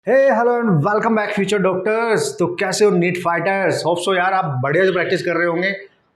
Hey hello and welcome back future doctors. तो कैसे हो नीट फाइटर्स? होप सो यार आप बढ़िया से प्रैक्टिस कर रहे होंगे,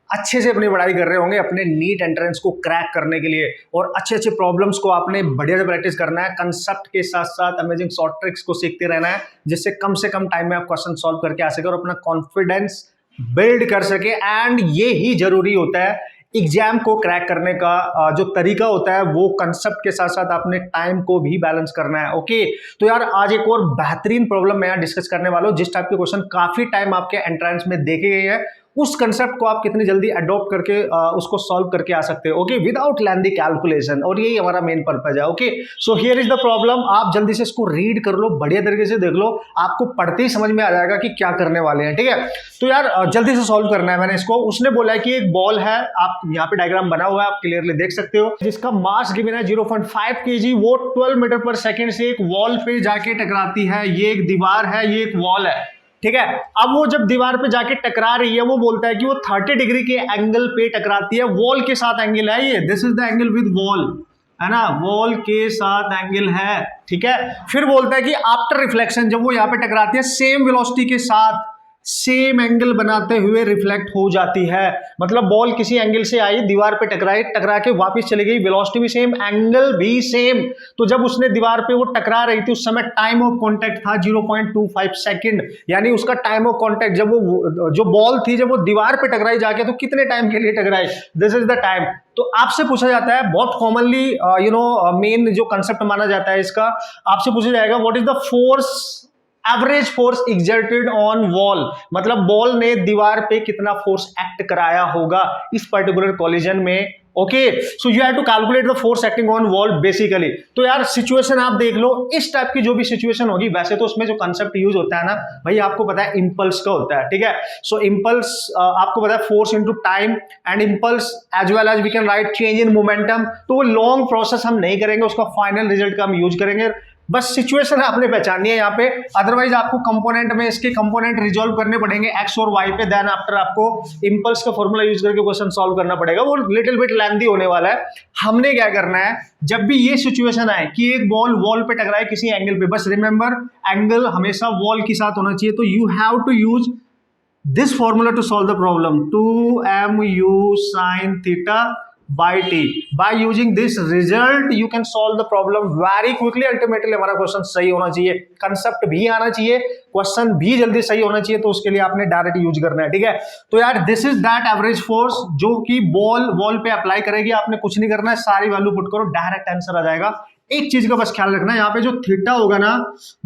अच्छे से अपनी पढ़ाई कर रहे होंगे अपने नीट एंट्रेंस को क्रैक करने के लिए। और अच्छे अच्छे प्रॉब्लम्स को आपने बढ़िया से प्रैक्टिस करना है, कंसेप्ट के साथ साथ अमेजिंग शॉर्ट ट्रिक्स को सीखते रहना है, जिससे कम से कम टाइम में आप क्वेश्चन सॉल्व करके आ सके और अपना कॉन्फिडेंस बिल्ड कर सके। एंड ये ही जरूरी होता है एग्जाम को क्रैक करने का। जो तरीका होता है वो कंसेप्ट के साथ साथ आपने टाइम को भी बैलेंस करना है। ओके, तो यार आज एक और बेहतरीन प्रॉब्लम मैं यहाँ डिस्कस करने वाला हूँ, जिस टाइप के क्वेश्चन काफी टाइम आपके एंट्रेंस में देखे गए हैं, उस कंसेप्ट को आप कितनी जल्दी अडॉप्ट करके उसको सॉल्व करके आ सकते हो। ओके, विदाउट लेंथी कैलकुलेशन, और यही हमारा मेन पर्पज है। Okay, so here is the problem. आप जल्दी से इसको रीड कर लो, बढ़िया तरीके से देख लो, आपको पढ़ते ही समझ में आ जाएगा कि क्या करने वाले हैं। ठीक है, तो यार जल्दी से सॉल्व करना है। मैंने इसको, उसने बोला है कि एक बॉल है, आप यहाँ पे डायग्राम बना हुआ है, आप क्लियरली देख सकते हो, जिसका मास गिवन है 0.5 kg। वो 12 मीटर पर सेकेंड से एक वॉल पे जाके टकराती है। ये एक दीवार है, ये एक वॉल है। ठीक है, अब वो जब दीवार पे जाके टकरा रही है, वो बोलता है कि वो 30 डिग्री के एंगल पे टकराती है। वॉल के साथ एंगल है ये, this is the angle with wall, है ना, वॉल के साथ एंगल है। ठीक है, फिर बोलता है कि आफ्टर रिफ्लेक्शन, जब वो यहाँ पे टकराती है, सेम वेलोसिटी के साथ सेम एंगल बनाते हुए रिफ्लेक्ट हो जाती है। मतलब बॉल किसी एंगल से आई, दीवार पे टकराई, टकरा के वापस चली गई, वेलोसिटी भी सेम, एंगल भी सेम। तो जब उसने दीवार पे वो टकरा रही थी, उस समय टाइम ऑफ कांटेक्ट था 0.25 सेकंड। यानी उसका टाइम ऑफ कांटेक्ट, जब वो जो बॉल थी, जब वो दीवार पे टकराई जाके, तो कितने टाइम के लिए टकराई, दिस इज द टाइम। तो आपसे पूछा जाता है बहुत कॉमनली, मेन जो कंसेप्ट माना जाता है इसका, आपसे पूछा जाएगा what is the force, average force exerted on wall. मतलब बॉल ने दीवार पे कितना फोर्स एक्ट कराया होगा इस पर्टिकुलर कॉलिजन में। Okay, so you have to calculate the force acting on wall basically. तो यार सिचुएशन आप देख लो, इस टाइप की जो भी सिचुएशन होगी, वैसे तो उसमें जो कंसेप्ट यूज होता है ना भाई, आपको पता है इंपल्स का होता है। ठीक है, सो इंपल्स आपको पता है force into time, and impulse as well as we can write change in momentum. तो वो लॉन्ग प्रोसेस हम नहीं करेंगे, उसका फाइनल रिजल्ट का हम यूज करेंगे। बस सिचुएशन आपने पहचानी है यहाँ पे, अदरवाइज आपको कंपोनेंट में इसके कंपोनेंट रिजॉल्व करने पड़ेंगे एक्स और वाई पे, देन आफ्टर आपको इंपल्स का फॉर्मूला यूज करके क्वेश्चन सॉल्व करना पड़ेगा। वो लिटिल बिट लेंथी होने वाला है। हमने क्या करना है, जब भी ये सिचुएशन आए कि एक बॉल वॉल पे टकराए किसी एंगल पे, बस रिमेंबर एंगल हमेशा वॉल के साथ होना चाहिए। तो you have to use this formula to solve the problem, 2mu sin theta by t। by using this result you can solve the problem very quickly। Ultimately हमारा question सही होना चाहिए, कंसेप्ट भी आना चाहिए, क्वेश्चन भी जल्दी सही होना चाहिए। तो उसके लिए आपने डायरेक्ट यूज करना है। ठीक है, तो यार this is that average force जो कि वॉल पे अप्लाई करेगी। आपने कुछ नहीं करना है, सारी वैल्यू पुट करो, डायरेक्ट आंसर आ जाएगा। एक चीज का बस ख्याल रखना, यहाँ पे जो थीटा होगा ना,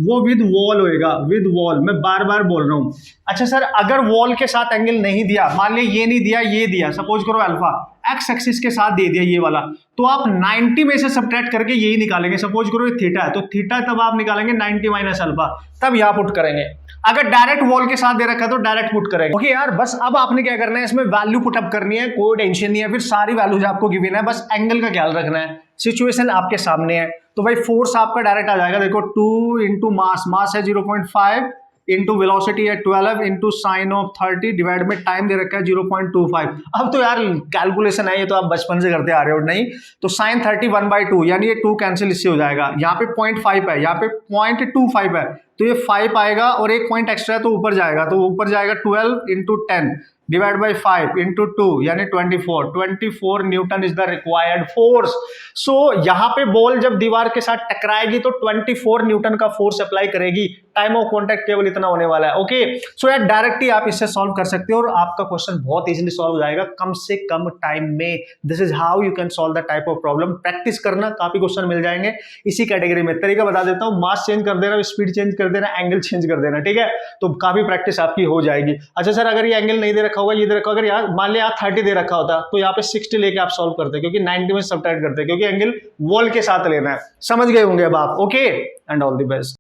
वो विद वॉल होएगा, विद वॉल। मैं बार बार बोल रहा हूं। अच्छा सर, अगर वॉल के साथ एंगल नहीं दिया, मान लिया ये नहीं दिया, ये दिया, सपोज करो अल्फा एक्स एक्सिस के साथ दे दिया ये वाला, तो आप 90 में से सब्ट्रैक्ट करके यही निकालेंगे। सपोज करो ये थीटा है, तो थीटा तब आप निकालेंगे 90 माइनस अल्फा, तब यहाँ पुट करेंगे। अगर डायरेक्ट वॉल के साथ दे रखा है तो डायरेक्ट पुट करेंगे। ओके यार, बस अब आपने क्या करना है, इसमें वैल्यू पुट अप करनी है, कोई टेंशन नहीं है। फिर सारी वैल्यूज आपको गिवन है, बस एंगल का ख्याल रखना है। सिचुएशन आपके सामने है, तो भाई फोर्स आपका डायरेक्ट आ जाएगा। देखो 2 इंटू मास है 0.5, इंटू वेलोसिटी है 12, इंटू साइन ऑफ 30, डिवाइड में टाइम दे रखा है 0.25। अब तो यार कैलकुलेशन है, ये तो आप बचपन से करते आ रहे हो। नहीं तो साइन 30 1/2, यानी ये 2 कैंसिल इससे हो जाएगा। यहाँ पे 0.5 है, यहाँ पे 0.25 है, तो ये 5 आएगा, और एक पॉइंट एक्स्ट्रा है तो ऊपर जाएगा, तो ऊपर जाएगा 12 इंटू 10 डिवाइड बाई 5 इंटू 2, यानी 24 newton is the required force. So यहाँ पे बॉल जब दीवार के साथ टकराएगी तो 24 न्यूटन का फोर्स अप्लाई करेगी। टाइम ऑफ कॉन्टैक्ट केवल इतना होने वाला है। ओके, सो यार डायरेक्ट ही आप इससे सॉल्व कर सकते हो, और आपका क्वेश्चन बहुत इजीली सॉल्व हो जाएगा कम से कम टाइम में। This is how you can solve the type of problem. Practice करना, काफी क्वेश्चन मिल जाएंगे इसी कैटेगरी में। तरीका बता देता हूँ, मास चेंज कर देना, स्पीड चेंज कर देना, एंगल चेंज कर देना। ठीक है, तो काफी प्रैक्टिस आपकी हो जाएगी। अच्छा सर, अगर ये एंगल नहीं दे रखा होगा, ये दे रखा होगा, अगर यार मान लिया 30 दे रखा होता, तो यहाँ पे 60 लेके आप सॉल्व करते, क्योंकि 90 में सब्ट्रैक्ट करते, क्योंकि एंगल वॉल के साथ लेना है। समझ गए होंगे अब आप। Okay, and all the best.